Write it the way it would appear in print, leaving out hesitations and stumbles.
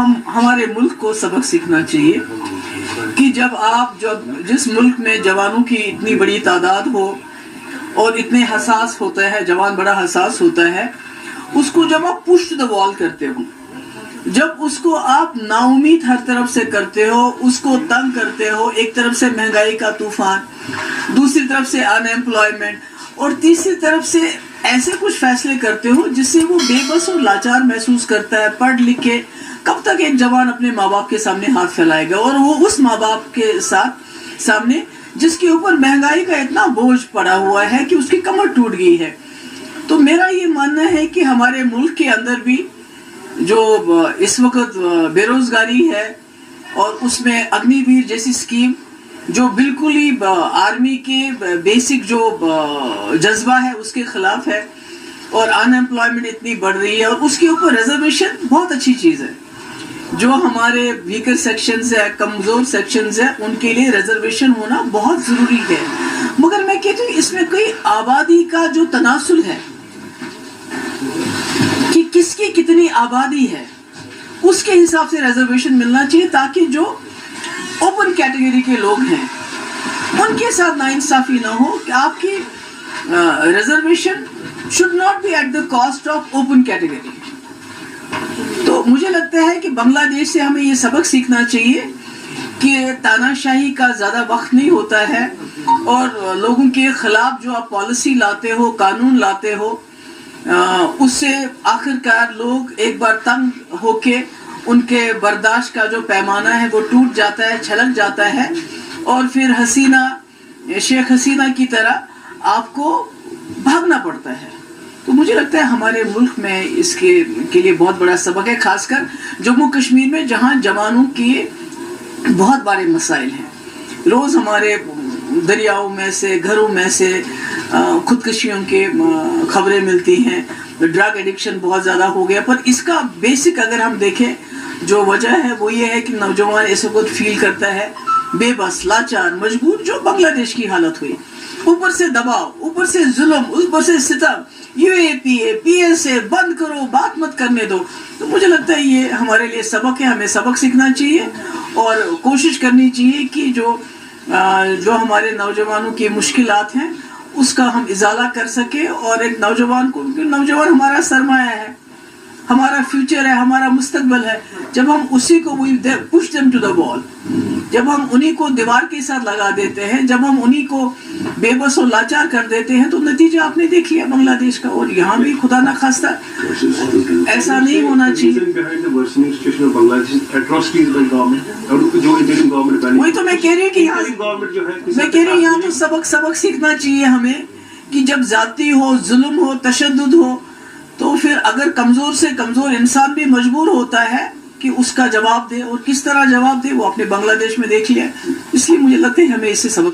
ہمارے ملک کو سبق سیکھنا چاہیے کہ جس ملک میں جوانوں کی اتنی بڑی تعداد ہو اور اتنے حساس ہوتا ہے، جوان بڑا حساس ہوتا ہے، اس کو جب آپ پش دا وال کرتے ہو، جب اس کو آپ نا امید ہر طرف سے کرتے ہو، اس کو تنگ کرتے ہو، ایک طرف سے مہنگائی کا طوفان، دوسری طرف سے ان ایمپلائمنٹ، اور تیسری طرف سے ایسے کچھ فیصلے کرتے ہو جس سے وہ بے بس اور لاچار محسوس کرتا ہے. پڑھ لکھ کے کب تک ایک جوان اپنے ماں باپ کے سامنے ہاتھ پھیلائے گا، اور وہ اس ماں باپ کے سامنے جس کے اوپر مہنگائی کا اتنا بوجھ پڑا ہوا ہے کہ اس کی کمر ٹوٹ گئی ہے. تو میرا یہ ماننا ہے کہ ہمارے ملک کے اندر بھی جو اس وقت بے روزگاری ہے، اور اس میں اگنی ویر جیسی اسکیم جو بالکل ہی آرمی کے بیسک جو جذبہ ہے اس کے خلاف ہے، اور ان ایمپلائمنٹ اتنی بڑھ رہی ہے، اور اس کے اوپر ریزرویشن بہت اچھی چیز ہے. جو ہمارے ویکر سیکشنز ہیں، کمزور سیکشنز ہیں، ان کے لیے ریزرویشن ہونا بہت ضروری ہے. مگر میں کہتی ہوں اس میں کوئی آبادی کا جو تناسل ہے کہ کس کی کتنی آبادی ہے، اس کے حساب سے ریزرویشن ملنا چاہیے، تاکہ جو اوپن کیٹیگری کے لوگ ہیں ان کے ساتھ ناانصافی نہ ہو کہ آپ کی reservation should not be at the cost of open category. تو مجھے لگتا ہے کہ بنگلہ دیش سے ہمیں یہ سبق سیکھنا چاہیے کہ تانا شاہی کا زیادہ وقت نہیں ہوتا ہے، اور لوگوں کے خلاف جو آپ پالیسی لاتے ہو، قانون لاتے ہو، اس سے آخرکار لوگ ایک بار تنگ ہو کے ان کے برداشت کا جو پیمانہ ہے وہ ٹوٹ جاتا ہے، چھلک جاتا ہے، اور پھر شیخ حسینہ کی طرح آپ کو بھاگنا پڑتا ہے. تو مجھے لگتا ہے ہمارے ملک میں اس کے لیے بہت بڑا سبق ہے، خاص کر جموں کشمیر میں جہاں جوانوں کے بہت بڑے مسائل ہیں. روز ہمارے دریاؤں میں سے، گھروں میں سے خودکشیوں کے خبریں ملتی ہیں. ڈرگ ایڈکشن بہت زیادہ ہو گیا، پر اس کا بیسک اگر ہم دیکھیں جو وجہ ہے وہ یہ ہے کہ نوجوان اس وقت فیل کرتا ہے بے بس، لاچار، مجبور، جو بنگلہ دیش کی حالت ہوئی. اوپر سے دباؤ، اوپر سے ظلم، اوپر سے ستم، you a P a, P S A, بند کرو، بات مت کرنے دو. تو مجھے لگتا ہے یہ ہمارے لیے سبق ہے، ہمیں سبق سیکھنا چاہیے اور کوشش کرنی چاہیے کہ جو ہمارے نوجوانوں کی مشکلات ہیں اس کا ہم ازالہ کر سکے. اور ایک نوجوان ہمارا سرمایہ ہے، ہمارا فیوچر ہے، ہمارا مستقبل ہے. جب ہم اسی کو push them to the wall، جب ہم انہی کو دیوار کے ساتھ لگا دیتے ہیں، جب ہم انہی کو بے بس و لاچار کر دیتے ہیں، تو نتیجہ آپ نے دیکھ لیا بنگلہ دیش کا. اور یہاں بھی خدا نہ خواستہ ایسا نہیں ہونا چاہیے. وہی تو میں کہہ رہی ہوں یہاں تو سبق سیکھنا چاہیے ہمیں کہ جب زیادتی ہو، ظلم ہو، تشدد ہو، تو پھر اگر کمزور سے کمزور انسان بھی مجبور ہوتا ہے کہ اس کا جواب دے، اور کس طرح جواب دے وہ اپنے بنگلہ دیش میں دیکھ لیا. اس لیے مجھے لگتا ہے ہمیں اس سے سبق